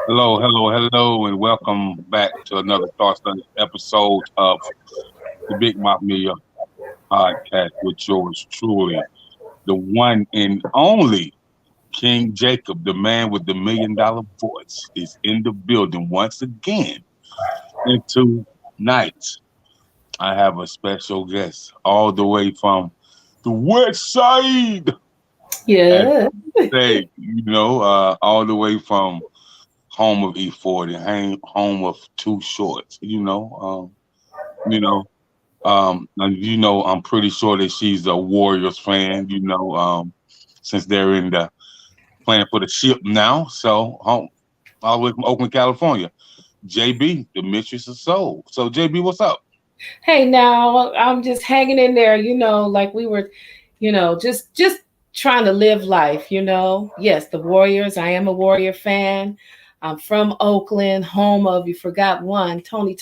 Hello, hello, hello, and welcome back to another Star Studies episode of the Big Mouth Media podcast with yours truly, the one and only King Jacob, the man with the $1 million voice, is in the building once again. And tonight, I have a special guest all the way from the West Side, as Yeah. they say, all the way from home of E40, home of Too Short, and I'm pretty sure that she's a Warriors fan, since they're in the playing for the ship now. So home all the way from Oakland, California. JB, the Mistress of Soul. So JB, what's up? Hey, now I'm just hanging in there, like we were, just trying to live life, Yes, the Warriors. I am a Warrior fan. I'm from Oakland, home of, you forgot one, Tony.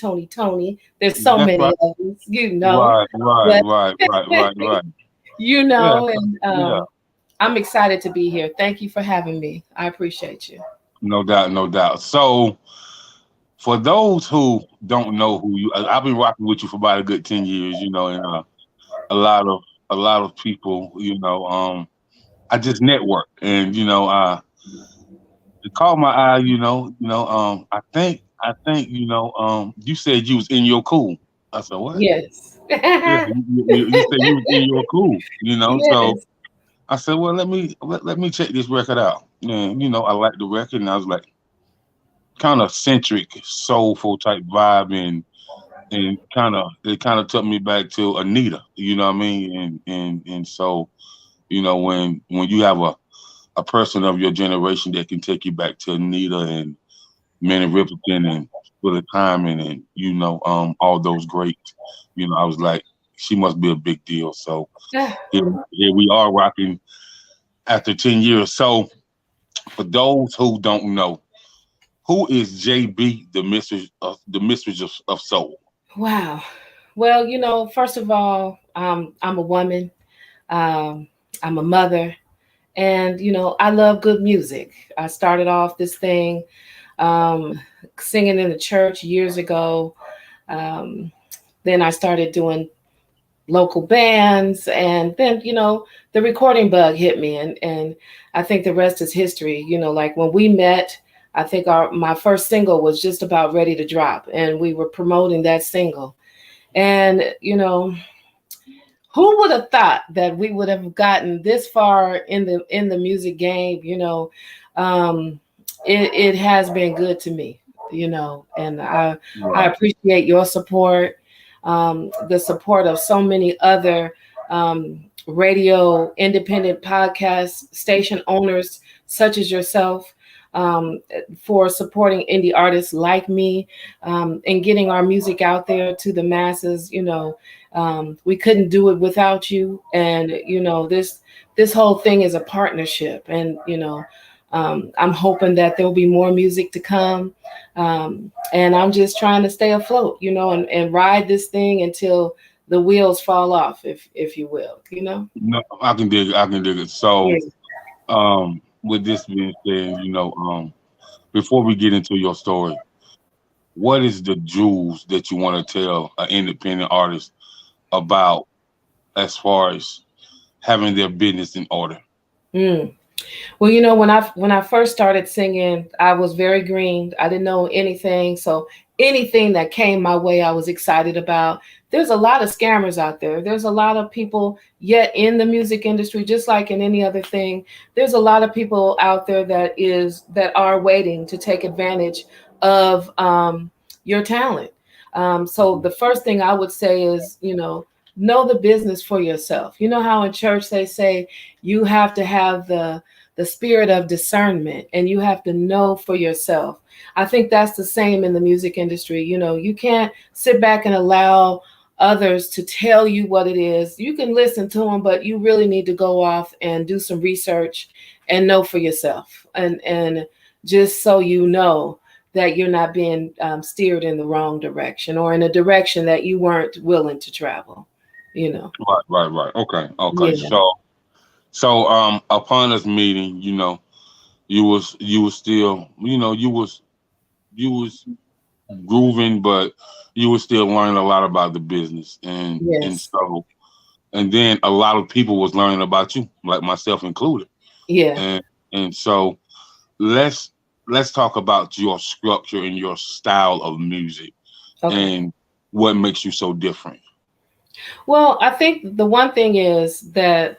There's so That's many right. of us, Right, right, But right, right, right, right. Yeah, and yeah. I'm excited to be here. Thank you for having me. I appreciate you. No doubt, no doubt. So for those who don't know who you, I've been rocking with you for about a good 10 years, and a lot of a lot of people, I just network, and it caught my eye, I think, you said you was in your cool. I said, what? Yes. Yeah, you said you was in your cool, so Yes. I said, well, let me check this record out. And, I liked the record, and I was like, kind of centric, soulful type vibe, and it kind of took me back to Anita, you know what I mean? And so, when you have a person of your generation that can take you back to Anita and Minnie Riperton and Willie Hyman and all those greats. I was like, she must be a big deal. So here we are rocking after 10 years. So for those who don't know, who is JB, the Mistress of Soul? Wow. Well, first of all, I'm a woman. Um, I'm a mother, and I love good music. I started off this thing um, singing in the church years ago. Um, then I started doing local bands, and then the recording bug hit me, and I think the rest is history. Like when we met. I think my first single was just about ready to drop, and we were promoting that single. And who would have thought that we would have gotten this far in the music game? Um, it has been good to me, and I Right. appreciate your support, the support of so many other radio independent podcast station owners such as yourself. Um, for supporting indie artists like me, and getting our music out there to the masses. We couldn't do it without you, and this whole thing is a partnership, and I'm hoping that there'll be more music to come, and I'm just trying to stay afloat, and ride this thing until the wheels fall off, if you will, No, I can dig it. I can dig it. So, with this being said, before we get into your story, what is the jewels that you want to tell an independent artist about as far as having their business in order? Mm. Well, when I first started singing, I was very green. I didn't know anything, so anything that came my way, I was excited about. There's a lot of scammers out there. There's a lot of people yet in the music industry, just like in any other thing. There's a lot of people out there that are waiting to take advantage of your talent. So the first thing I would say is, know the business for yourself. You know how in church they say you have to have the spirit of discernment, and you have to know for yourself. I think that's the same in the music industry. You can't sit back and allow others to tell you what it is. You can listen to them, but you really need to go off and do some research and know for yourself, and just so you know that you're not being steered in the wrong direction, or in a direction that you weren't willing to travel. you know Right, right, right. Okay, okay. yeah. So upon us meeting, you was still, you was was grooving, but you were still learning a lot about the business, and Yes. so and then a lot of people was learning about you, like myself included, Yeah. and so let's let's talk about your structure and your style of music Okay. and what makes you so different. Well, I think the one thing is that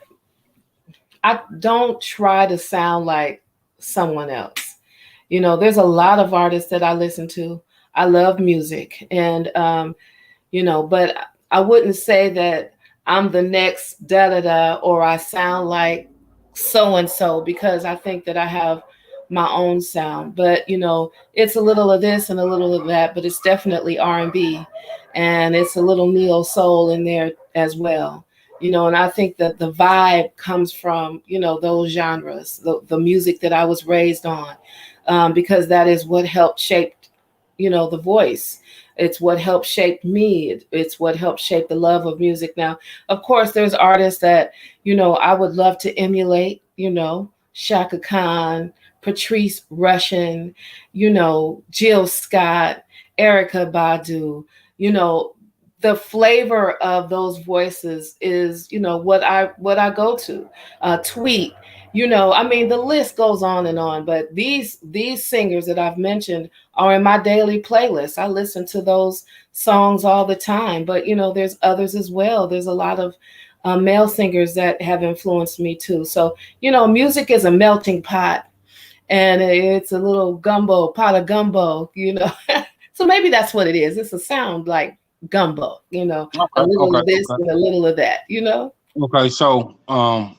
I don't try to sound like someone else. There's a lot of artists that I listen to. I love music, and but I wouldn't say that I'm the next da da da or I sound like so and so, because I think that I have my own sound. But it's a little of this and a little of that, but it's definitely R&B, and it's a little neo soul in there as well. And I think that the vibe comes from those genres, the music that I was raised on, because that is what helped shape the voice. It's what helped shape me. It's what helped shape the love of music. Now, of course, there's artists that I would love to emulate. Shaka Khan, Patrice Rushen, Jill Scott, Erica Badu. you know the flavor of those voices is what I go to. Tweet. I mean, the list goes on and on, but these singers that I've mentioned are in my daily playlist. I listen to those songs all the time, but there's others as well. There's a lot of male singers that have influenced me too. So music is a melting pot, and it's a little gumbo pot of gumbo. So maybe that's what it is. It's a sound like gumbo, a Okay, little okay, of this okay. and a little of that. Okay, so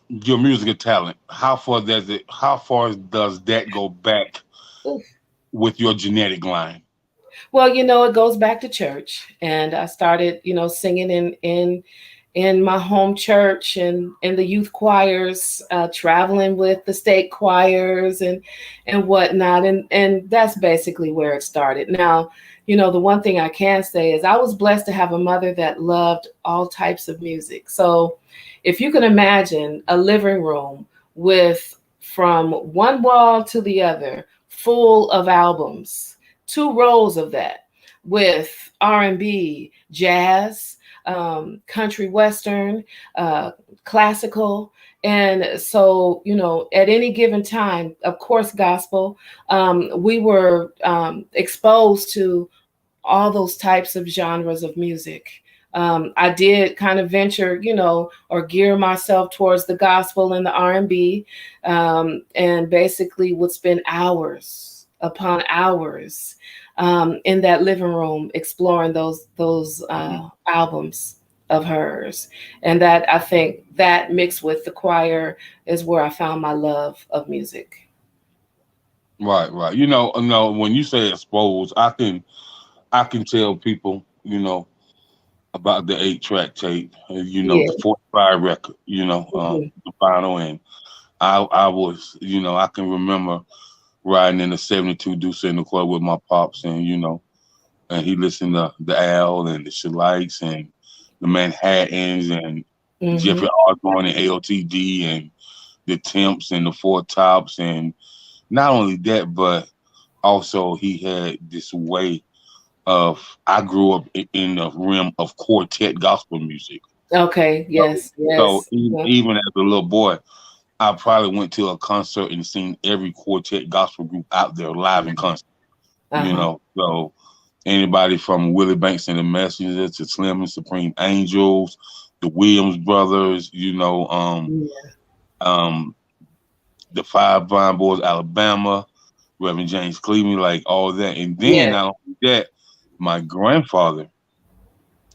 your musical talent, how far does that go back with your genetic line? Well, it goes back to church, and I started, singing in my home church and in the youth choirs, traveling with the state choirs and whatnot, and that's basically where it started. Now, the one thing I can say is I was blessed to have a mother that loved all types of music. So, if you can imagine a living room with from one wall to the other full of albums, two rows of that with R&B, jazz, country western, uh, classical. And so, at any given time, of course, gospel, we were exposed to all those types of genres of music. I did kind of venture, or gear myself towards the gospel and the R&B, and basically would spend hours upon hours in that living room exploring those albums of hers. And that, I think, that mixed with the choir is where I found my love of music. Right, right. No, when you say exposed, I can tell people, about the 8-track tape, Yeah. the 45 record, Mhm. the final, and I was, I can remember riding in the 72 Deuce in the club with my pops, and he listened to the Al and the Shalites and the Manhattans and Jeffrey Mhm. Osborne and AOTD and the Temps and the Four Tops, and not only that, but also he had this way of I grew up in the realm of quartet gospel music. Okay. So, Yes. so Yes. even as a little boy, I probably went to a concert and seen every quartet gospel group out there live in concert. Uh-huh. So anybody from Willie Banks and the Messengers to Slim and Supreme Angels, the Williams brothers, Yeah. um, the Five Blind Boys, Alabama, Reverend James Cleveland, like all that. And then Yes. not only that, my grandfather,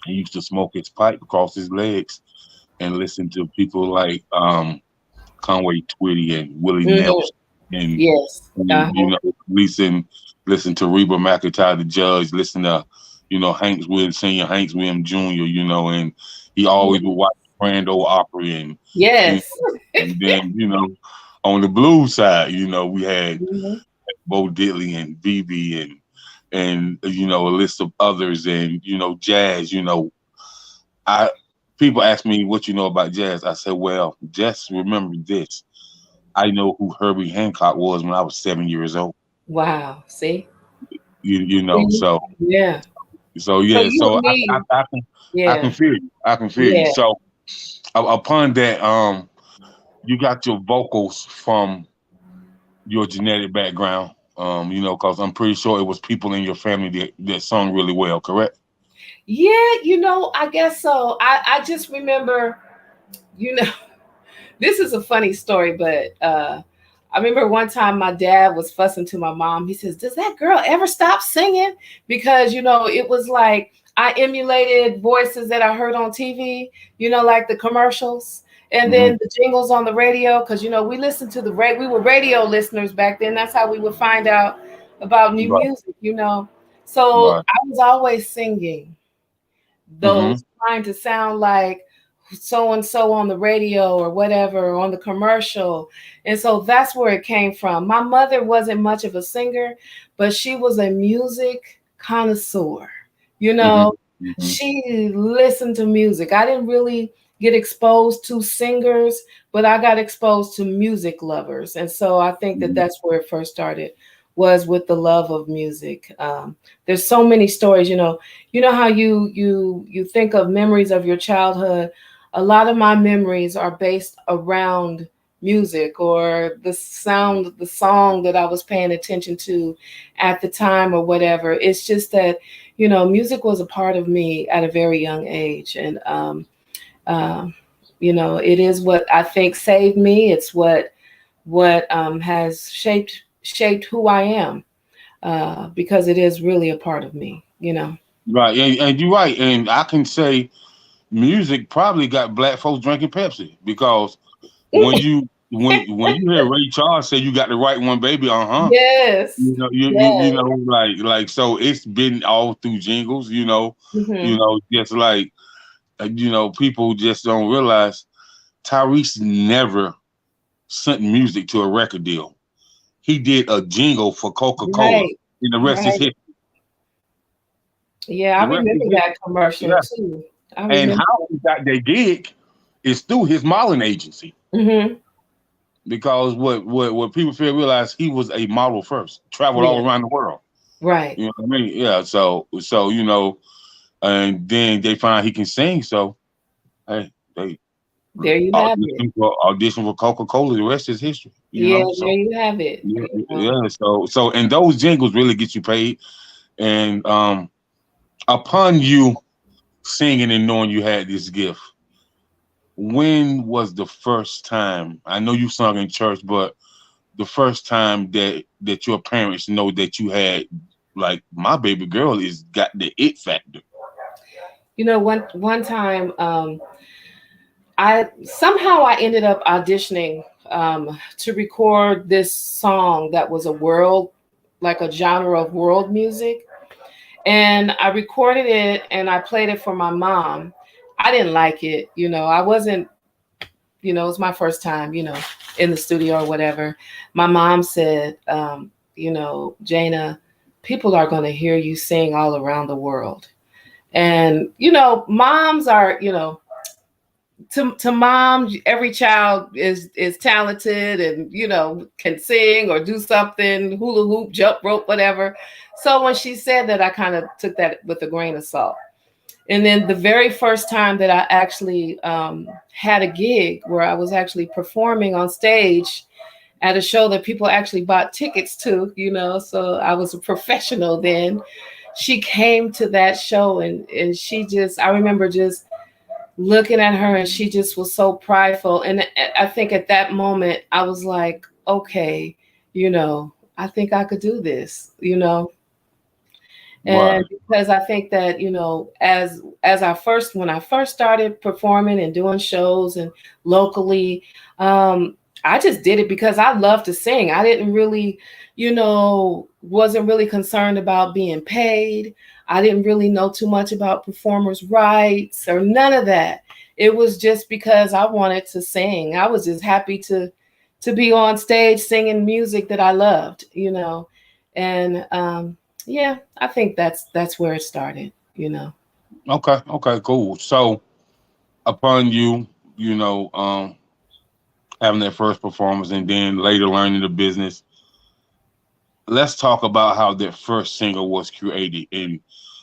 he used to smoke his pipe across his legs and listen to people like Conway Twitty and Willie Mhm. Nelson and, Yes. and Uh-huh. listen to Reba McEntire, the judge, listen to, Hanks Williams Senior, Hanks Williams Jr., and he always would Mhm. watch Grand Ole Opry you Yes. know, and then, on the blues side, we had Mhm. Bo Diddley and BB and a list of others and, jazz, I people ask me what you know about jazz. I said, well, just remember this. I know who Herbie Hancock was when I was 7 years old. Wow. See? You know, so Yeah. So yeah, you so and me, I can yeah, feel you. I can feel you. yeah. So upon that, you got your vocals from your genetic background. You know, because I'm pretty sure it was people in your family that sung really well, correct? Yeah, I guess so. I just remember, you know, this is a funny story, but I remember one time my dad was fussing to my mom. He says, "Does that girl ever stop singing?" Because, it was like I emulated voices that I heard on TV, like the commercials and Hmm. then the jingles on the radio. Because, we listened to we were radio listeners back then. That's how we would find out about new Right, music. So right. I was always singing Hmm. those, trying to sound like so and so on the radio or whatever, on the commercial. And so that's where it came from. My mother wasn't much of a singer, but she was a music connoisseur. You Hmm. know, Hmm. she listened to music. I didn't really get exposed to singers, but I got exposed to music lovers. And so I think that Hmm. that's where it first started, was with the love of music. There's so many stories. You know how you think of memories of your childhood. A lot of my memories are based around music, or the sound, the song that I was paying attention to at the time, or whatever. It's just that, music was a part of me at a very young age. And um, it is what I think saved me. It's what has shaped who I am, because it is really a part of me. Right, and you're right, and I can say music probably got black folks drinking Pepsi because when you hear Ray Charles say you got the right one, baby, Yes. you know Yes. like so it's been all through jingles, Hmm. just like people just don't realize Tyrese never sent music to a record deal. He did a jingle for Coca Cola, Right. and the rest is Right. history. Yeah, I The rest is remember history. that commercial Yeah, too. I and remember how that. he got their gig is through his modeling agency. Hmm. Because what people fail to realize, he was a model first, traveled Yeah. all around the world. Right. You know what I mean? Yeah. So and then they find he can sing. So hey, they There you have it. audition for Coca Cola. The rest is history. Yeah, there So you have it. yeah, yeah. So and those jingles really get you paid. And upon you singing and knowing you had this gift, when was the first time? I know you sung in church, but the first time that your parents know that you had, like, my baby girl is got the it factor. One time, I ended up auditioning to record this song that was a world, like a genre of world music. And I recorded it and I played it for my mom. I didn't like it. I wasn't, it was my first time, in the studio or whatever. My mom said, Jayna, people are going to hear you sing all around the world. And, moms are, to mom, every child is talented and can sing or do something, hula hoop, jump rope, whatever. So when she said that, I kind of took that with a grain of salt. And then the very first time that I actually had a gig where I was actually performing on stage at a show that people actually bought tickets to, so I was a professional then. She came to that show, and she just, I remember just looking at her, and she just was so prideful. And I think at that moment I was like, okay, I think I could do this. Right. And because I think that, when I first started performing and doing shows and locally, I just did it because I love to sing. I didn't really, wasn't really concerned about being paid. I didn't really know too much about performers' rights or none of that. It was just because I wanted to sing. I was just happy to be on stage singing music that I loved. And yeah, I think that's where it started. Okay. Okay. Cool. So upon you, you know, having that first performance and then later learning the business, let's talk about how that first single was created and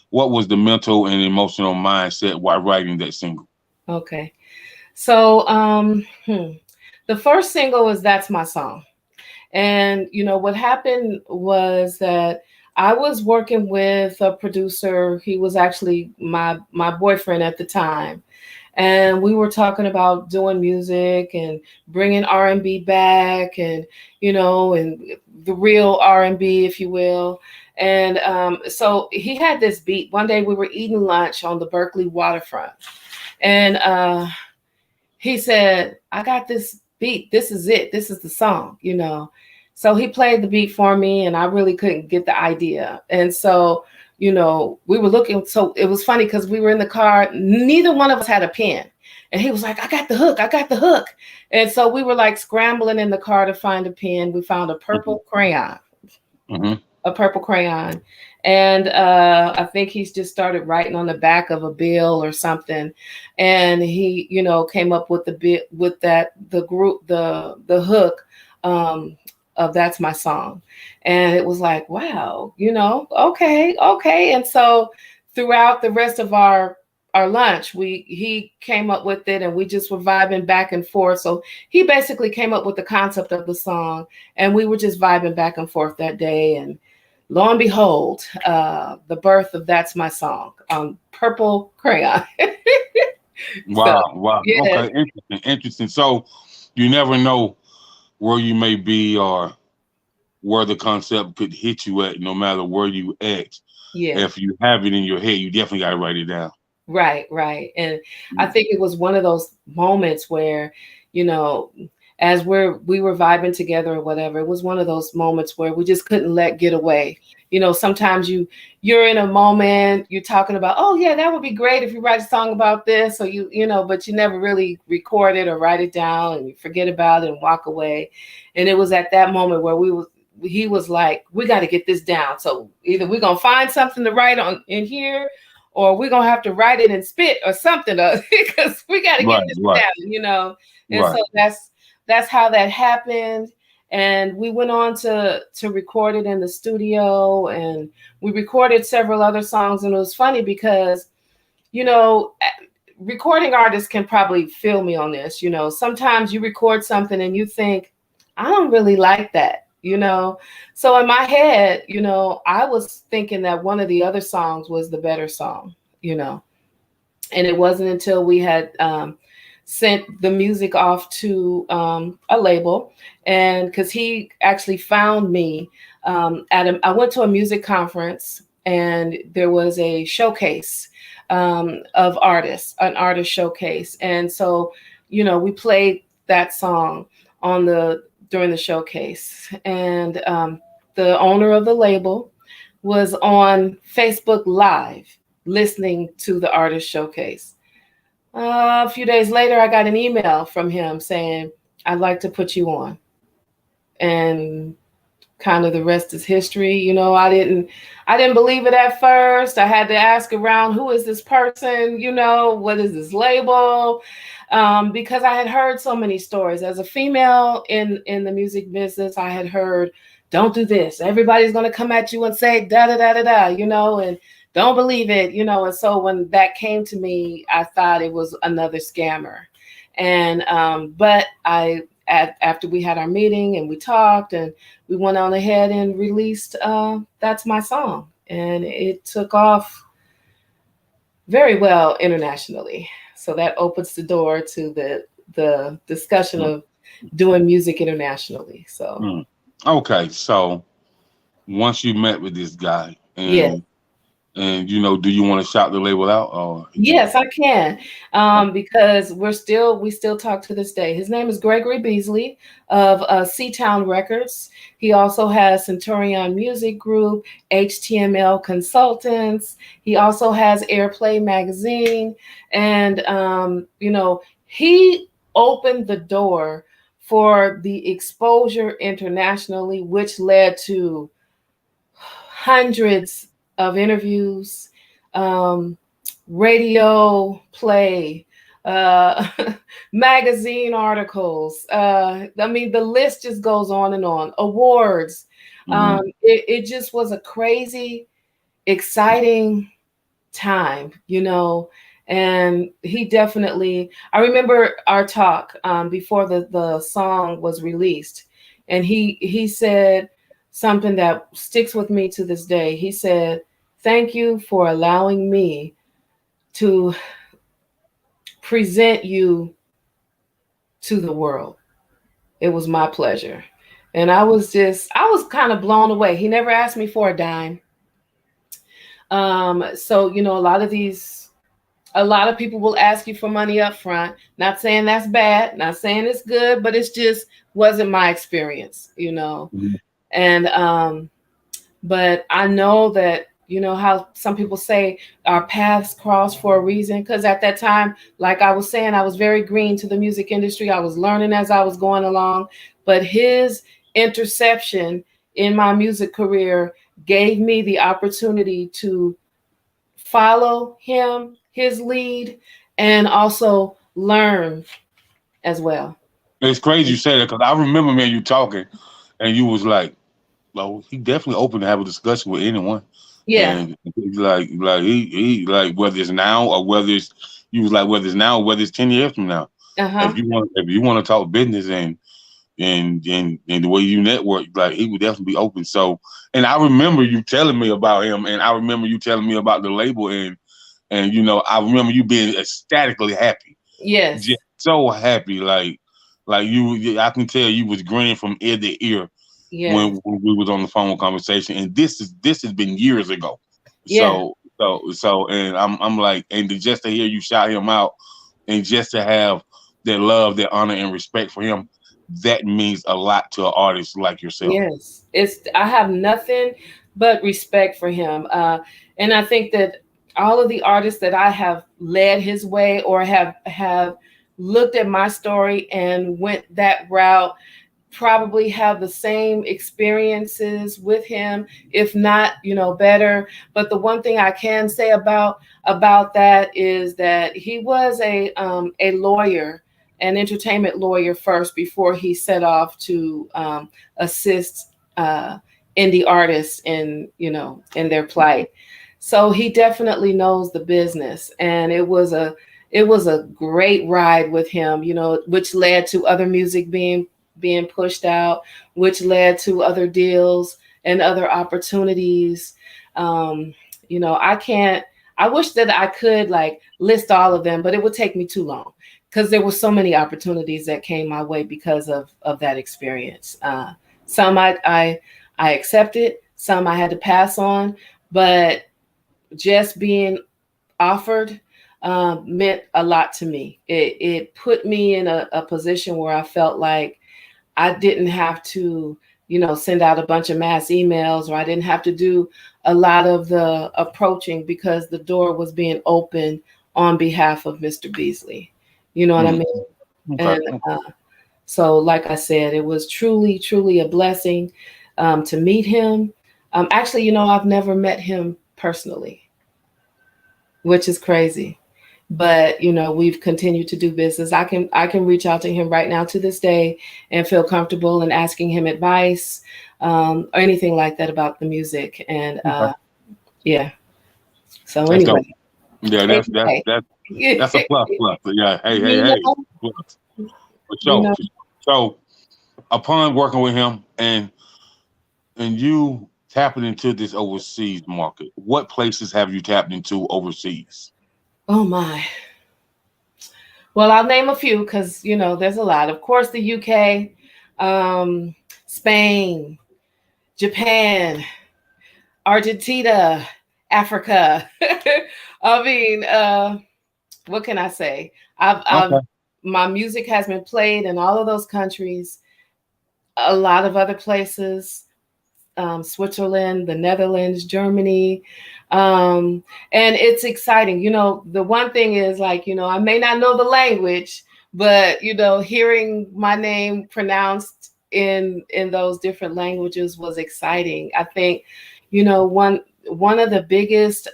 what was the mental and emotional mindset while writing that single. Okay. So the first single is That's My Song. And what happened was that I was working with a producer. He was actually my boyfriend at the time, and we were talking about doing music and bringing R&B back, and and the real R&B, if you will. And so he had this beat. One day we were eating lunch on the Berkeley waterfront, and he said, I got this beat. This is it. This is the song. So he played the beat for me, and I really couldn't get the idea. And so, we were looking. So it was funny because we were in the car. Neither one of us had a pen. And he was like, I got the hook. I got the hook. And so we were like scrambling in the car to find a pen. We found a purple crayon. Mm-hmm. A purple crayon. And I think he's just started writing on the back of a bill or something. And he, came up with the bit with that, the group, the hook of That's My Song. And it was like, wow, okay. And so throughout the rest of our lunch, he came up with it, and we just were vibing back and forth. So he basically came up with the concept of the song, and we were just vibing back and forth that day. And lo and behold, the birth of That's My Song on purple crayon. Wow, So, wow. yeah, Okay, interesting. So you never know where you may be or where the concept could hit you at, no matter where you at. yeah. If you have it in your head, you definitely got to write it down. Right. And I Mm. think it was one of those moments where, you know, as we were vibing together or whatever, it was one of those moments where we just couldn't let get away. Sometimes you're in a moment, you're talking about, oh yeah, that would be great if you write a song about this, or but you never really record it or write it down, and you forget about it and walk away. And it was at that moment where he was like, we got to get this down. So either we're gonna find something to write on in here, or we're gonna have to write it and spit or something because we got to get Right, this right, down. And so right. that's how that happened. And we went on to record it in the studio, and we recorded several other songs. And it was funny because you know recording artists can probably feel me on this. Sometimes you record something and you think, I don't really like that. So in my head, I was thinking that one of the other songs was the better song. And it wasn't until we had sent the music off to a label, and because he actually found me I went to a music conference, and there was a showcase of artists, an artist showcase. And so, we played that song during the showcase. And the owner of the label was on Facebook Live listening to the artist showcase. A few days later, I got an email from him saying, I'd like to put you on. And kind of the rest is history. I didn't believe it at first. I had to ask around, who is this person? What is this label? Because I had heard so many stories. As a female in the music business, I had heard, don't do this. Everybody's going to come at you and say da da da da da, and don't believe it, And so when that came to me, I thought it was another scammer. And but after we had our meeting and we talked, and we went on ahead and released That's My Song. And it took off very well internationally. So that opens the door to the discussion Mm, of doing music internationally. So mm. Okay, so once you met with this guy, yeah. and do you want to shout the label out, or Yes, I can, because we still talk to this day. His name is Gregory Beasley of Seatown Records. He also has Centurion Music Group, HTML Consultants. He also has Airplay Magazine, and he opened the door for the exposure internationally, which led to hundreds of interviews. Radio play, uh, magazine articles. I mean, the list just goes on and on. Awards. Mm-hmm. It just was a crazy, exciting time, you know. And he definitely, I remember our talk before the song was released, and he said something that sticks with me to this day. He said, "Thank you for allowing me to present you to the world. It was my pleasure." And I was kind of blown away. He never asked me for a dime. So, you know, a lot of people will ask you for money up front. Not saying that's bad, not saying it's good, but it's just wasn't my experience, you know. Mm-hmm. And but I know that, you know, how some people say our paths cross for a reason. Because at that time, like I was saying, I was very green to the music industry. I was learning as I was going along. But his interception in my music career gave me the opportunity to follow him, his lead, and also learn as well. It's crazy you say that because I remember, man, you talking, and you was like, "Well, he definitely open to have a discussion with anyone." Yeah. And he's like he like whether it's now or whether it's you was like whether it's now or whether it's 10 years from now. Uh-huh. If you want to talk business and the way you network, like he would definitely be open. So, and I remember you telling me about him, and I remember you telling me about the label, and you know I remember you being ecstatically happy, Yes. just so happy, like you. I can tell you was grinning from ear to ear Yes. when we was on the phone conversation, and this has been years ago. Yeah. And I'm like, and just to hear you shout him out, and just to have that love, that honor, and respect for him, that means a lot to an artist like yourself. Yes. I have nothing but respect for him. And I think that all of the artists that I have led his way or have looked at my story and went that route probably have the same experiences with him, if not, you know, better. But the one thing I can say about that is that he was a lawyer, an entertainment lawyer first, before he set off to assist indie artists in, you know, in their plight. So he definitely knows the business, and it was a great ride with him, you know, which led to other music being pushed out, which led to other deals and other opportunities. Um, you know, I wish that I could like list all of them, but it would take me too long because there were so many opportunities that came my way because of that experience. Some I accepted, some I had to pass on, but just being offered meant a lot to me. It put me in a position where I felt like I didn't have to, you know, send out a bunch of mass emails, or I didn't have to do a lot of the approaching because the door was being opened on behalf of Mr. Beasley. You know what I Mm, mean? okay. And so, like I said, it was truly, truly a blessing to meet him. Actually, you know, I've never met him personally, which is crazy. But you know, we've continued to do business. I can reach out to him right now to this day and feel comfortable in asking him advice or anything like that about the music. And Okay. yeah. So That's anyway, dope. Yeah, anyway, that's a plus plus. Yeah, hey, hey, you hey. know, Plus. For you sure. know. For sure. So upon working with him and you tapping into this overseas market, what places have you tapped into overseas? Oh my. Well, I'll name a few because you know there's a lot. Of course, the UK, um, Spain, Japan, Argentina, Africa. I mean, what can I say? I've Okay. my music has been played in all of those countries, a lot of other places, Switzerland, the Netherlands, Germany. Um, and it's exciting. You know, the one thing is like, you know, I may not know the language, but you know, hearing my name pronounced in those different languages was exciting. I think, you know, one of the biggest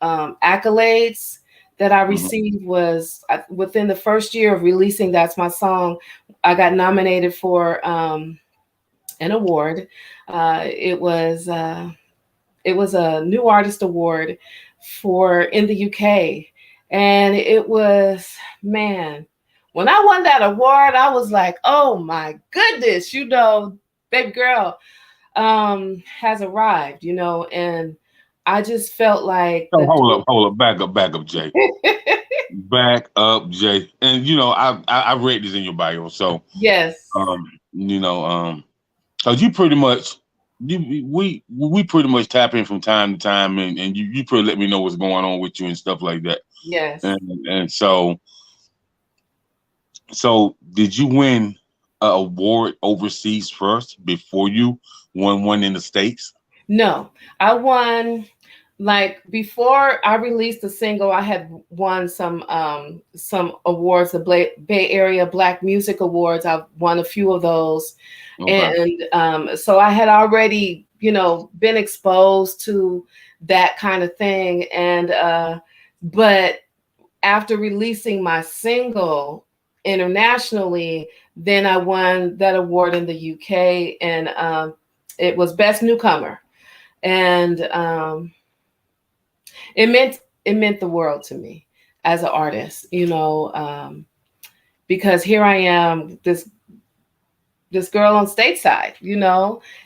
accolades that I Mhm. received was within the first year of releasing That's My Song, I got nominated for an award. Uh, it was uh, it was a New Artist Award for in the UK, and it was, man, when I won that award, I was like, oh my goodness, baby girl has arrived, and I just felt like So the hold up, back up, Jay. Back up, Jay. And I read this in your bio, so yes, you know, cause you pretty much we pretty much tap in from time to time, and you pretty let me know what's going on with you and stuff like that. yes. And so did you win an award overseas first before you won one in the States? No, I won, like, before I released the single. I had won some awards, the Bay Area Black Music Awards. I've won a few of those, Okay. and so I had already, been exposed to that kind of thing. And but after releasing my single internationally, then I won that award in the UK, and it was Best Newcomer, and it meant the world to me as an artist, because here I am, this girl on stateside,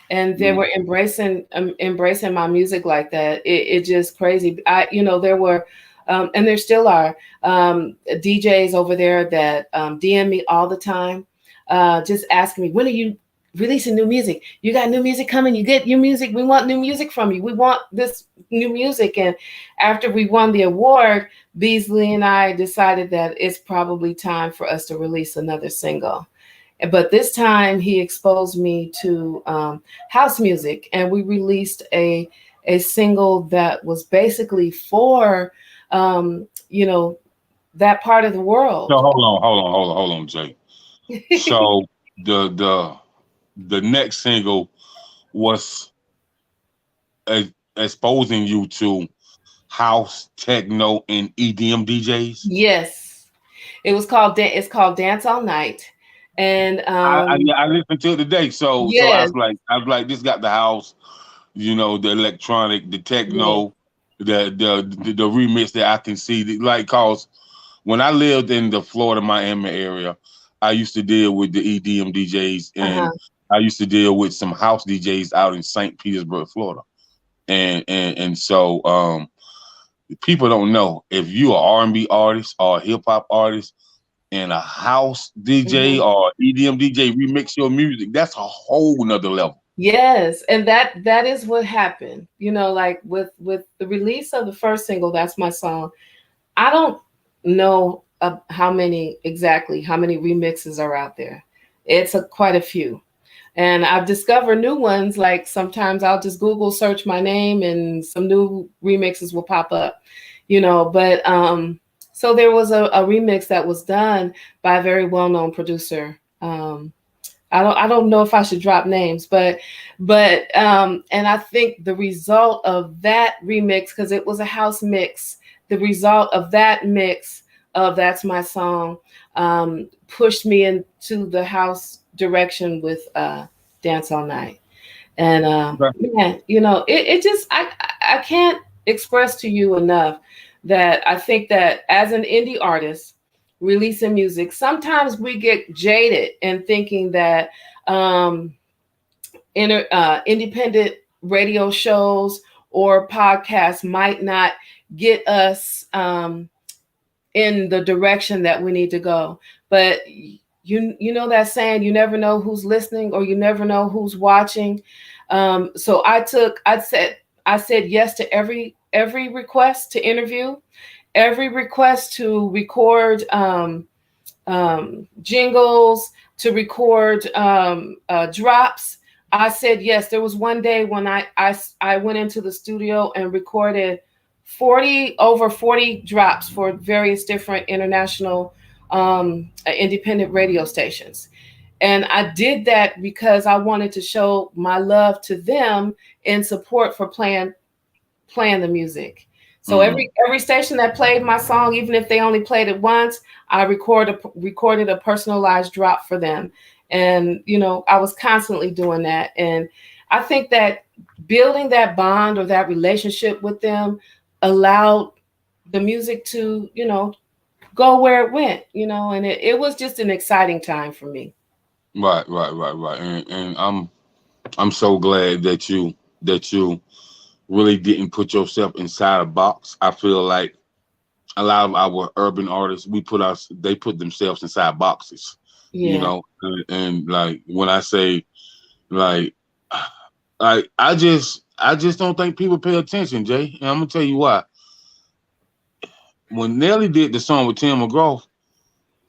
and they were embracing my music like that. It just crazy. There were, and there still are, DJs over there that DM me all the time, just asking me, when are you releasing new music? You got new music coming? You get new music? We want new music from you. We want this new music. And after we won the award, Beasley and I decided that it's probably time for us to release another single. But this time he exposed me to house music, and we released a single that was basically for that part of the So world. hold on, Jay. So the next single was exposing you to house, techno, and EDM DJs. Yes, it's called Dance All Night, and I listened to it today, so yes, I was like, this got the house, the electronic, the yes, techno, the remix that I can see, like, cause when I lived in the Florida Miami area, I used to deal with the EDM DJs, and uh-huh, I used to deal with some house DJs out in St. Petersburg, Florida, and so people don't know, if you are R&B artist or hip hop artist and a house DJ mhm. or EDM DJ remix your music, that's a whole nother level. Yes, and that is what happened. Like with the release of the first single, That's My Song. I don't know how many remixes are out there. It's quite a few. And I've discovered new ones. Like, sometimes I'll just Google search my name and some new remixes will pop up, But so there was a remix that was done by a very well-known producer. I don't know if I should drop names, but and I think the result of that remix, because it was a house mix, the result of that mix of That's My Song pushed me into the house direction with Dance All Night. And Okay. man, it just, I can't express to you enough that I think that as an indie artist releasing music, sometimes we get jaded in thinking that um, independent radio shows or podcasts might not get us in the direction that we need to go. But you know that saying, you never know who's listening or you never know who's watching. So I said yes to every request to interview, every request to record jingles, to record drops. I said yes. There was one day when I went into the studio and recorded over 40 drops for various different international independent radio stations. And I did that because I wanted to show my love to them in support for playing the music. So every station that played my song, even if they only played it once, I recorded a personalized drop for them. And, you know, I was constantly doing that. And I think that building that bond or that relationship with them allowed the music to, you know, go where it went, you know, and it was just an exciting time for me. Right. And I'm so glad that you really didn't put yourself inside a box. I feel like a lot of our urban artists, they put themselves inside boxes, you Yeah. know, and like when I say like, I just don't think people pay attention, Jay. And I'm gonna tell you why. When Nelly did the song with Tim McGraw,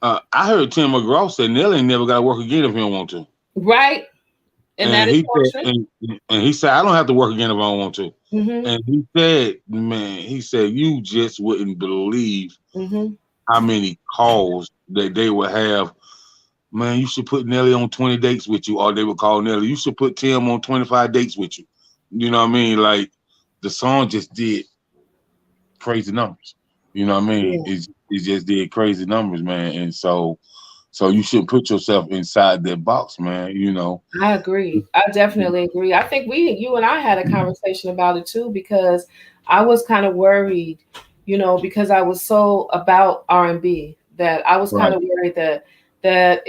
I heard Tim McGraw say Nelly ain't never got to work again if he don't want to. Right. And that And is he so said, true. and he said, I don't have to work again if I don't want to. Mm-hmm. And he said, man, he said, you just wouldn't believe Mm-hmm. how many calls that they would have. Man, you should put Nelly on 20 dates with you, or they would call Nelly. You should put Tim on 25 dates with you. You know what I mean? Like the song just did crazy numbers. You know what I mean? Yeah. It just did crazy numbers, man. And so you should put yourself inside that box, man. You know. I agree. I definitely agree. I think you and I had a conversation about it too, because I was kind of worried, you know, because I was so about R&B that I was kind Right. of worried that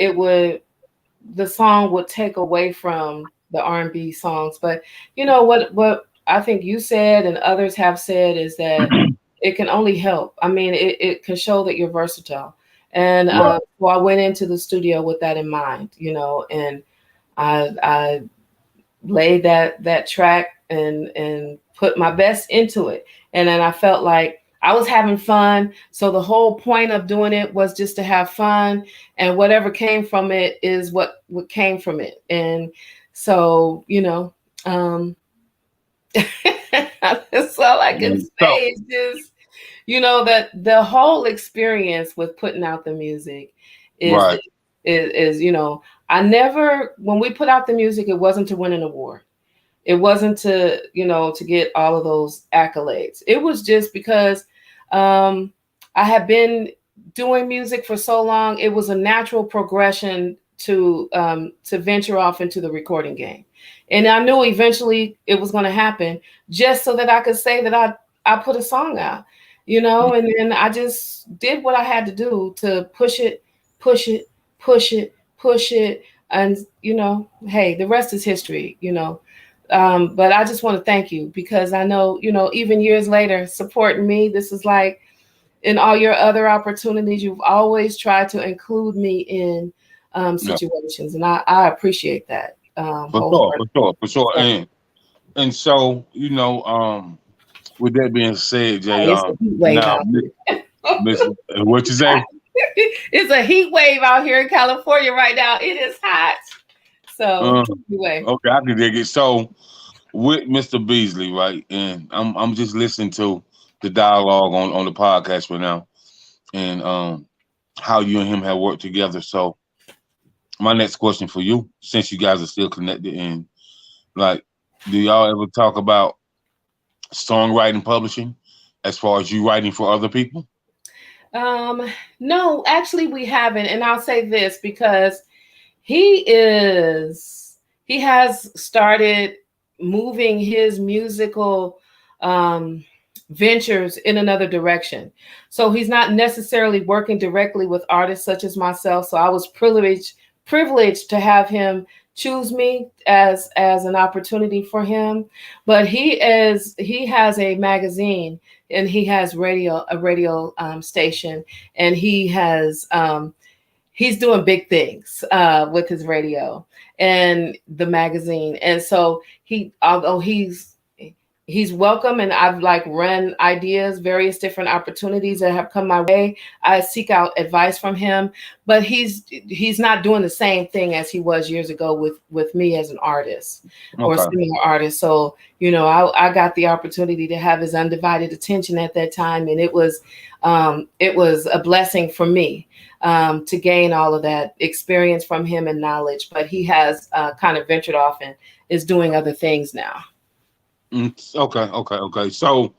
the song would take away from the R&B songs. But you know what I think you said and others have said is that it can only help. I mean, it can show that you're versatile. And Right. so I went into the studio with that in mind, you know, and I laid that track and put my best into it. And then I felt like I was having fun. So the whole point of doing it was just to have fun, and whatever came from it is what came from it. And so, you know, that's all I can And say is just, you know, that the whole experience with putting out the music is right. you know, I never, when we put out the music, it wasn't to win an award. It wasn't to, you know, to get all of those accolades. It was just because I had been doing music for so long. It was a natural progression to venture off into the recording game. And I knew eventually it was going to happen, just so that I could say that I put a song out, you know, and then I just did what I had to do to push it, push it, push it, push it. And, you know, hey, the rest is history, you know. But I just want to thank you, because I know, you know, even years later, supporting me, this is like in all your other opportunities, you've always tried to include me in Yeah. situations. And I appreciate that. Wholeheartedly. For sure. So, And so, you know, with that being said, Jay, it's a heat wave now out here. Miss, what you say? It's a heat wave out here in California right now. It is hot. So Uh, anyway. okay, I can dig it. So with Mr. Beasley, right? And I'm just listening to the dialogue on the podcast right now, and how you and him have worked together. So my next question for you, since you guys are still connected, and like, do y'all ever talk about songwriting publishing as far as you writing for other people? No, actually we haven't. And I'll say this because he has started moving his musical ventures in another direction. So he's not necessarily working directly with artists such as myself. So I was privileged to have him choose me as an opportunity for him. But he has a magazine, and he has a radio station, and he's doing big things with his radio and the magazine. And so although he's welcome, and I've like run ideas, various different opportunities that have come my way, I seek out advice from him, but he's not doing the same thing as he was years ago with me as an artist or Okay. similar artist. So, you know, I got the opportunity to have his undivided attention at that time, and it was a blessing for me to gain all of that experience from him and knowledge. But he has kind of ventured off and is doing other things now. Okay. So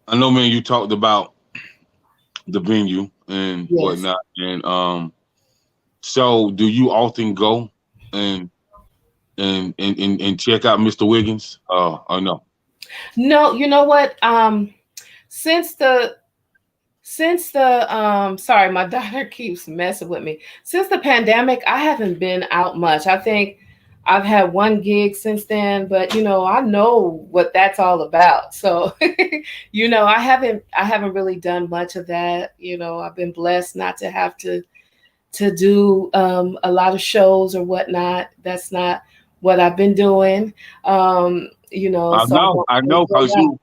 I know, man, you talked about the venue and Yes. whatnot, and so do you often go and and check out Mr. Wiggins? Or no? No, you know what? Since the sorry, my daughter keeps messing with me. Since the pandemic, I haven't been out much. I think I've had one gig since then, but I know what that's all about. So, I haven't really done much of that. I've been blessed not to have to do a lot of shows or whatnot. That's not what I've been doing. So I don't I really know, go because out.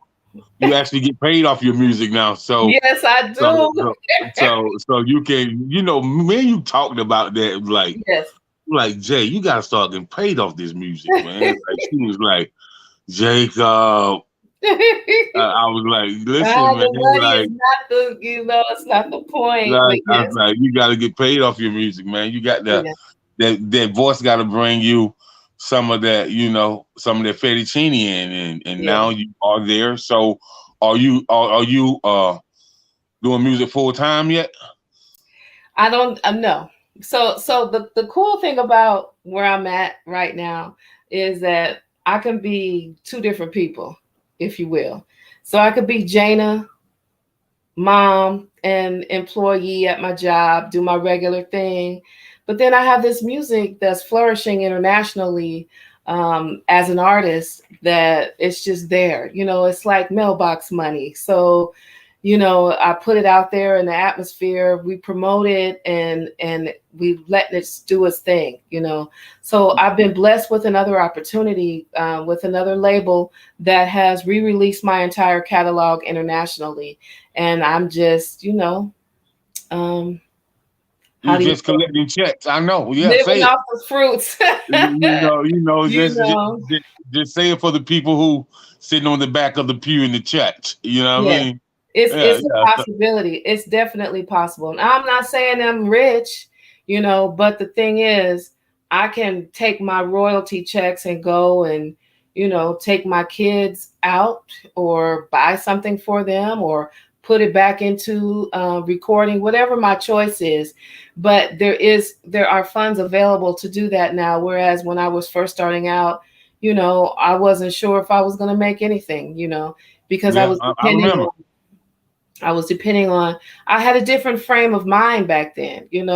you actually get paid off your music now, so Yes, I so do. so so you can, me and you talked about that, Yes. like Jay, you gotta start getting paid off this music, man. Like she was like, Jacob. I was like, listen, man, The money is not it's not the point. But I was yes, like, you gotta get paid off your music, man. You got yeah, that voice got to bring you some of that, some of that fettuccine in, and yeah. now you are there. So, are you doing music full time yet? I don't know. So the cool thing about where I'm at right now is that I can be two different people, if you will. So I could be Jayna, mom and employee at my job, do my regular thing. But then I have this music that's flourishing internationally, as an artist, that it's just there. It's like mailbox money. So, I put it out there in the atmosphere. We promote it, and we let it do its thing. So I've been blessed with another opportunity, with another label that has re-released my entire catalog internationally, and I'm just, um, how You do you just collecting checks. I know. Yeah, living say it. off the fruits? you Just, know, just say it for the people who sitting on the back of the pew in the church. You know what I yes, mean? it's Yeah, it's a yeah. possibility. It's definitely possible. And I'm not saying I'm rich, but the thing is, I can take my royalty checks and go and, take my kids out or buy something for them or put it back into recording, whatever my choice is. But there are funds available to do that now. Whereas when I was first starting out, I wasn't sure if I was going to make anything, because Yeah, I remember. I was depending on, I had a different frame of mind back then, and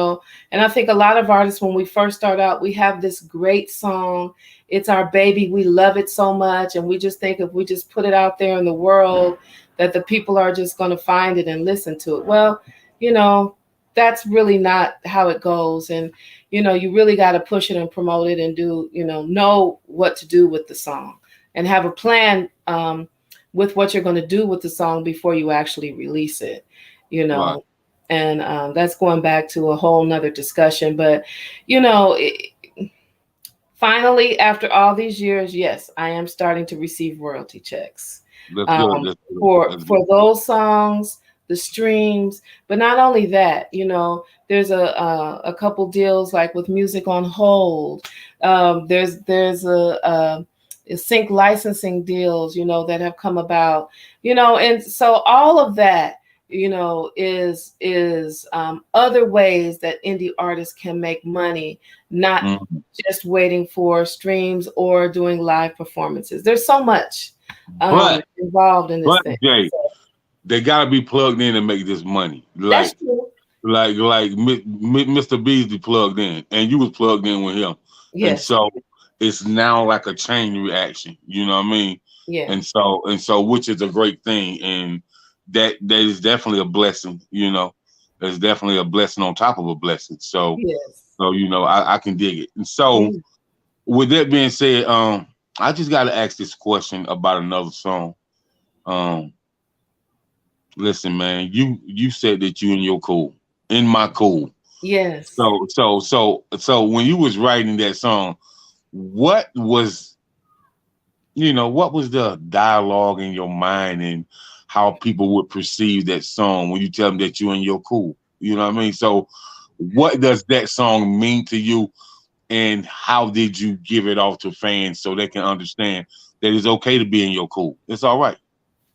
I think a lot of artists, when we first start out, we have this great song. It's our baby. We love it so much. And we just think if we just put it out there in the world, that the people are just going to find it and listen to it. Well, you know, that's really not how it goes. And, you really got to push it and promote it and do, know what to do with the song and have a plan, with what you're going to do with the song before you actually release it, you Right. know. And that's going back to a whole nother discussion. But, you know, it, finally, after all these years, yes, I am starting to receive royalty checks, That's good. um, That's good. for That's for good. those songs, the streams. But not only that, there's a couple deals like with Music on Hold. There's a sync licensing deals, that have come about, and so all of that, is other ways that indie artists can make money, not Mhm. just waiting for streams or doing live performances. There's so much But involved in this but thing. Jay, So they gotta be plugged in to make this money. that's true. Mr. Beasley plugged in, and you was plugged in with him, and Yes. so it's now like a chain reaction. You know what I mean? Yeah. And so, which is a great thing, and that is definitely a blessing. It's definitely a blessing on top of a blessing. So Yes. so I can dig it. And Yeah. so, with that being said, I just got to ask this question about another song. Um, Listen, man, you said that you in your cool, in my cool. Yes. So when you was writing that song, what was what was the dialogue in your mind and how people would perceive that song when you tell them that you in your cool? You know what I mean? So what does that song mean to you, and how did you give it off to fans so they can understand that it's okay to be in your cool? It's all right.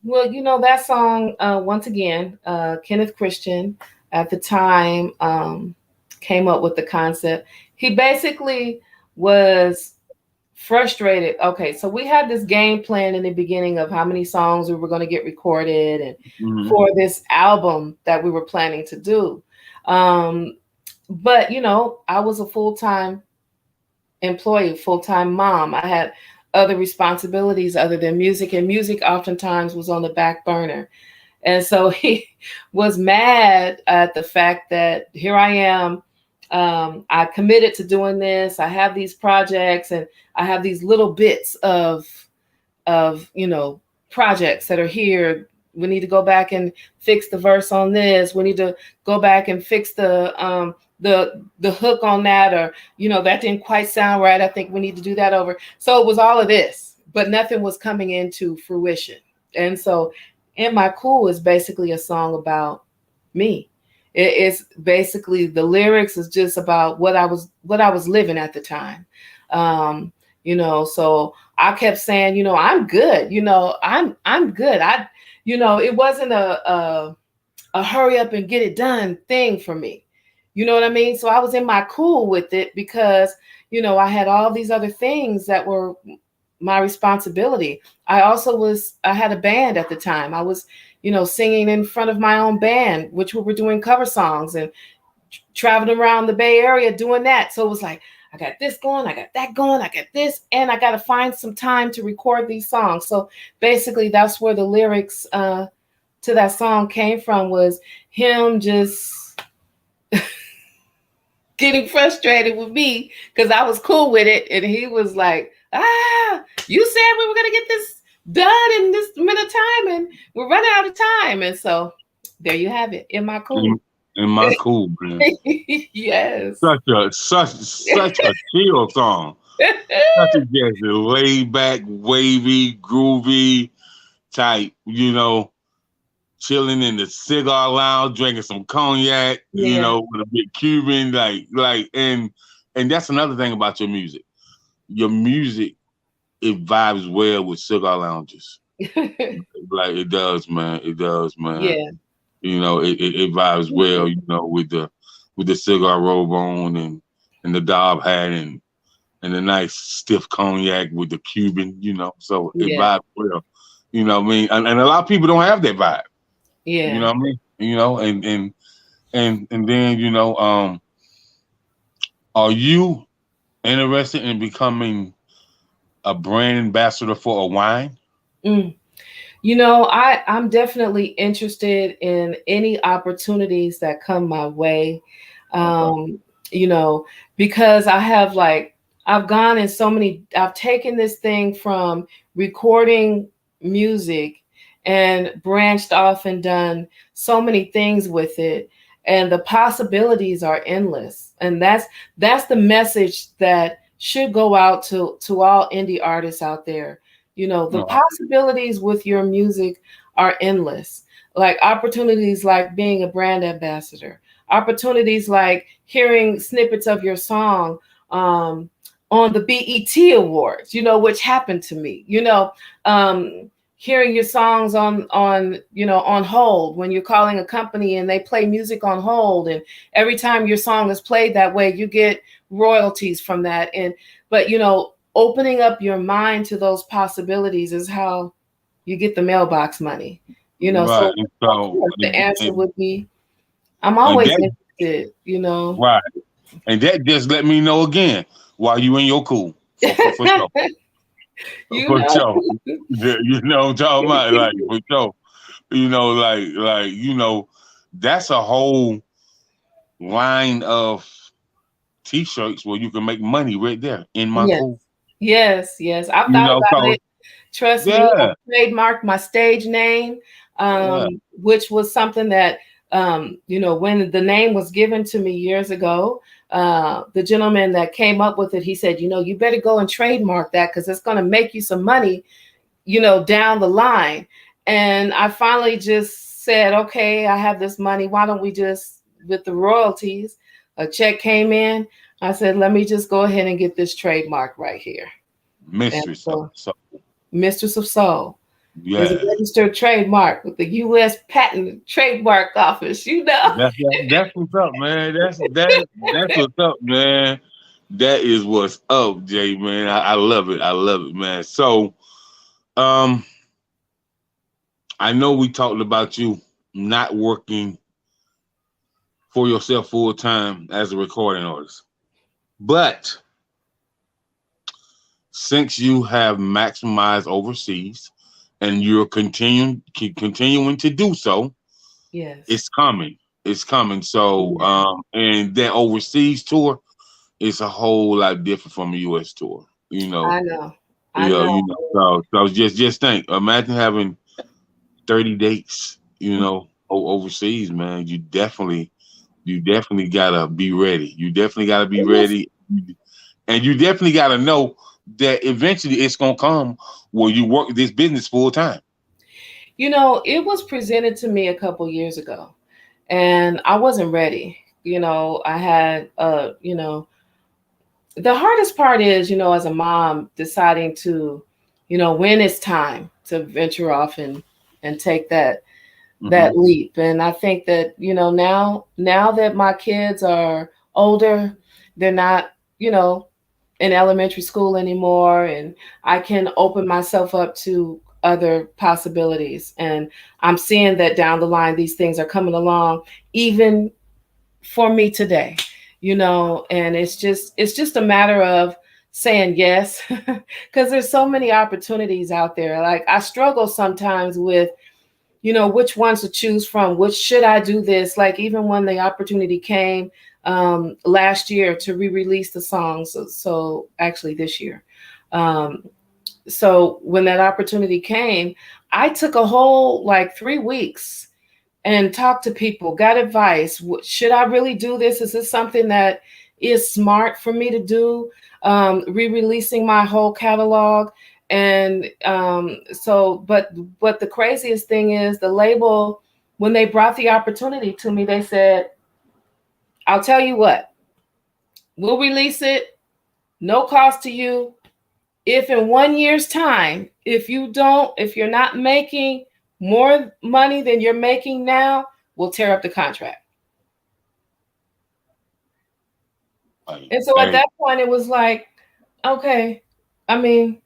Well, that song, once again, Kenneth Christian at the time came up with the concept. He basically was frustrated. Okay, so we had this game plan in the beginning of how many songs we were going to get recorded and Mm-hmm. for this album that we were planning to do. But I was a full-time employee, full-time mom. I had other responsibilities other than music, and music oftentimes was on the back burner. And so he was mad at the fact that here I am. I committed to doing this. I have these projects, and I have these little bits of projects that are here. We need to go back and fix the verse on this. We need to go back and fix the hook on that, or that didn't quite sound right. I think we need to do that over. So it was all of this, but nothing was coming into fruition. And so In My Cool is basically a song about me. It's basically, the lyrics is just about what I was living at the time. So I kept saying, I'm good. I'm good. It wasn't a hurry up and get it done thing for me. You know what I mean? So I was in my cool with it because, I had all these other things that were my responsibility. I had a band at the time. I was, singing in front of my own band, which we were doing cover songs and traveling around the Bay Area doing that. So it was like, I got this going, I got that going, I got this, and I got to find some time to record these songs. So basically that's where the lyrics to that song came from, was him just getting frustrated with me because I was cool with it. And he was like, you said we were going to get this done in this minute of time and we're running out of time. And so there you have it. In My Cool. In My Cool, man. Yes. Such a chill song. Such a just laid back, wavy, groovy type, chilling in the cigar lounge, drinking some cognac, with a big Cuban, and that's another thing about your music. Your music, it vibes well with cigar lounges. Like it does, man. It does, man. Yeah. It vibes well, with the cigar robe on and the Dob hat and the nice stiff cognac with the Cuban, so it vibes well. You know what I mean? And a lot of people don't have that vibe. Yeah. You know what I mean? And then, are you interested in becoming a brand ambassador for a wine? I'm definitely interested in any opportunities that come my way. Because I've gone in so many, I've taken this thing from recording music and branched off and done so many things with it. And the possibilities are endless. And that's the message that should go out to all indie artists out there. The possibilities with your music are endless. Like opportunities like being a brand ambassador, opportunities like hearing snippets of your song on the BET Awards, which happened to me, hearing your songs on hold when you're calling a company and they play music on hold. And every time your song is played that way, you get royalties from that. But opening up your mind to those possibilities is how you get the mailbox money. Right. So the answer would be, I'm always interested, Right. And that just let me know again why you in your cool. For sure. For sure. You know what I'm talking about? Like, for sure. That's a whole line of T-shirts where you can make money right there in my cool. Yes. I've thought about it. Trust me, I trademarked my stage name, which was something that, when the name was given to me years ago, the gentleman that came up with it, he said, you better go and trademark that because it's going to make you some money, down the line. And I finally just said, okay, I have this money. Why don't we just, with the royalties, a check came in. I said, let me just go ahead and get this trademark right here. Mistress of Soul. Mistress of Soul. It's a Yeah. registered trademark with the U.S. Patent Trademark Office. You know. That's what's up, man. That's what's up, man. That is what's up, Jay, man. I love it. I love it, man. So, um, I know we talked about you not working for yourself full time as a recording artist, but since you have maximized overseas and you're continuing to do so, Yes. it's coming. It's coming. So, and that overseas tour is a whole lot different from a U.S. tour. You know, I know. I know. So just think. Imagine having 30 dates. Overseas, man. You definitely gotta be ready. You definitely gotta be ready, and you definitely gotta know that eventually it's gonna come where you work this business full time. It was presented to me a couple years ago, and I wasn't ready. I had, the hardest part is, as a mom, deciding to, when it's time to venture off and take that leap. And I think that, now that my kids are older, they're not, in elementary school anymore, and I can open myself up to other possibilities. And I'm seeing that down the line, these things are coming along, even for me today, and it's just a matter of saying yes, because there's so many opportunities out there. Like, I struggle sometimes with, which ones to choose from, which should I do this, like even when the opportunity came last year to re-release the songs, so actually this year, um, so when that opportunity came, I took a whole like 3 weeks and talked to people, got advice. Should I really do this? Is this something that is smart for me to do? Re-releasing my whole catalog. And but the craziest thing is, the label, when they brought the opportunity to me, they said, I'll tell you what, we'll release it, no cost to you. If in 1 year's time, if you're not making more money than you're making now, we'll tear up the contract. And so at Hey, that point, it was like, okay, I mean,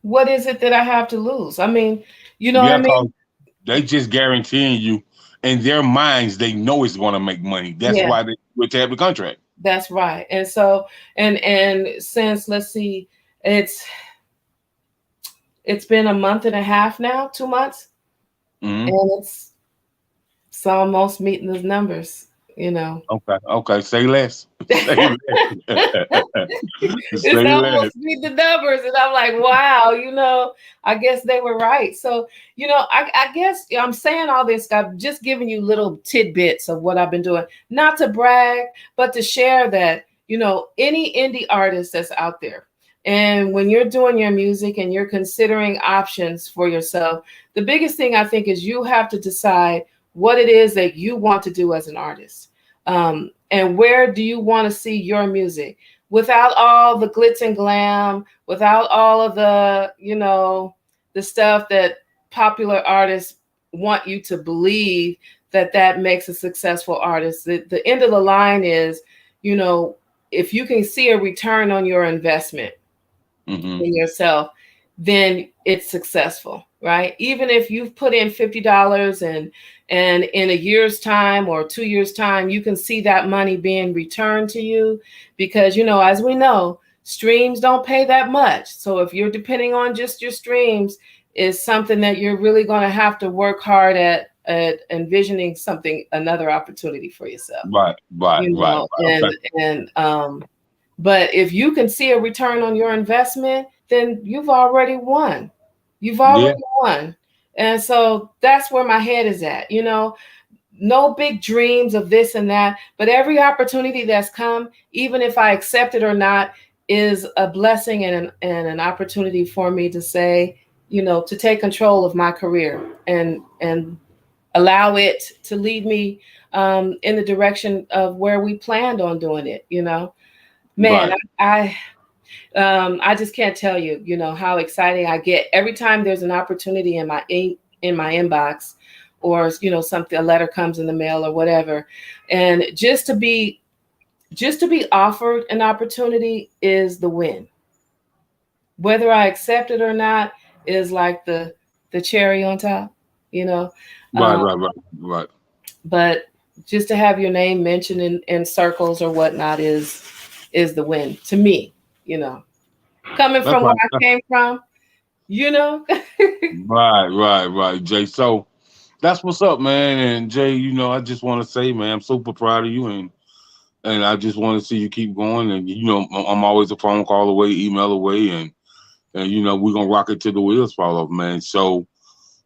what is it that I have to lose? I mean, you know what I yeah, mean? cause they just guaranteeing you in their minds they know it's gonna make money. That's Yeah, why they would tab the contract. that's right. And so, and since, let's see, it's it's been a month and a half now, 2 months, Hmm. and it's almost meeting those numbers. Okay. Say less. Say less. It's Say less. almost meet the numbers, and I'm like, wow, I guess they were right. So, I guess I'm saying all this, I'm just giving you little tidbits of what I've been doing, not to brag, but to share that, any indie artist that's out there, and when you're doing your music and you're considering options for yourself, the biggest thing I think is you have to decide what it is that you want to do as an artist. And where do you want to see your music, without all the glitz and glam, without all of the stuff that popular artists want you to believe that makes a successful artist. The end of the line is, you know, if you can see a return on your investment Hmm. in yourself, then it's successful, right? Even if you've put in $50, and in a year's time or 2 years' time, you can see that money being returned to you, because, as we know, streams don't pay that much. So if you're depending on just your streams, is something that you're really going to have to work hard at envisioning another opportunity for yourself, Right. Right. Right. Right. Okay. and but if you can see a return on your investment, then you've already won. You've Yeah. already won. And so that's where my head is at. No big dreams of this and that, but every opportunity that's come, even if I accept it or not, is a blessing and an opportunity for me to say, to take control of my career and allow it to lead me in the direction of where we planned on doing it. Man, Right. I I just can't tell you, how exciting I get every time there's an opportunity in my inbox, or something, a letter comes in the mail or whatever, and just to be offered an opportunity is the win. Whether I accept it or not is like the cherry on top, you know. Right, Um, right, right, right. but just to have your name mentioned in circles or whatnot is the win to me, you know. Coming That's from where right. I came from, you know. Right, right, right, Jay. So that's what's up, man. And Jay, I just want to say, man, I'm super proud of you, and I just want to see you keep going. And I'm always a phone call away, email away, and we're gonna rock it till the wheels fall off, man. So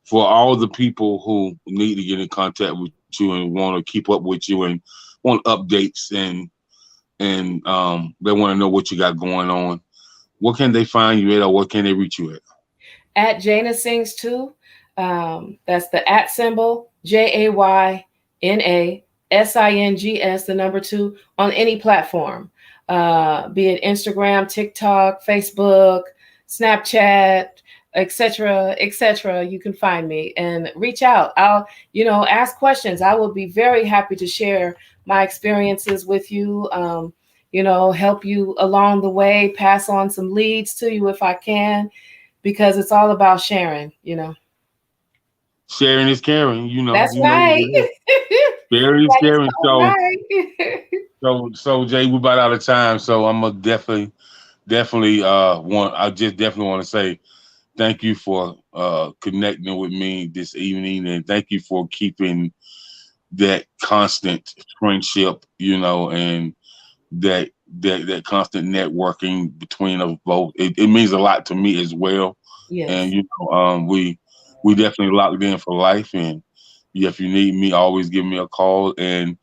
for all the people who need to get in contact with you and want to keep up with you and want updates and they want to know what you got going on, what can they find you at, or what can they reach you at? At Jayna Sings Too. That's the at symbol JAYNASINGS, the number two, on any platform, be it Instagram, TikTok, Facebook, Snapchat, etc., etc. You can find me and reach out. I'll, ask questions. I will be very happy to share my experiences with you. Help you along the way, pass on some leads to you if I can, because it's all about sharing. Sharing is caring, That's you know what right. it is. Sharing is That is caring. so So right. so Jay, we're about out of time. So I'm gonna definitely I just definitely want to say thank you for connecting with me this evening, and thank you for keeping that constant friendship, and that that constant networking between us both. It means a lot to me as well. And Yes. we definitely locked in for life. And if you need me, always give me a call. And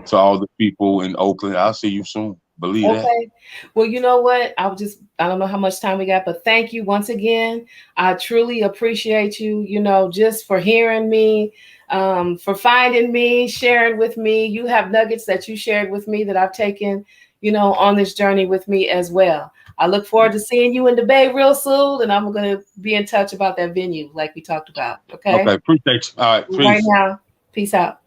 to all the people in Oakland, I'll see you soon. Believe that. Okay. Well, you know what? I don't know how much time we got, but thank you once again. I truly appreciate you, just for hearing me, for finding me, sharing with me. You have nuggets that you shared with me that I've taken, on this journey with me as well. I look forward to seeing you in the Bay real soon, and I'm going to be in touch about that venue like we talked about. Okay. Okay, appreciate you. All right, Right peace. now, peace out.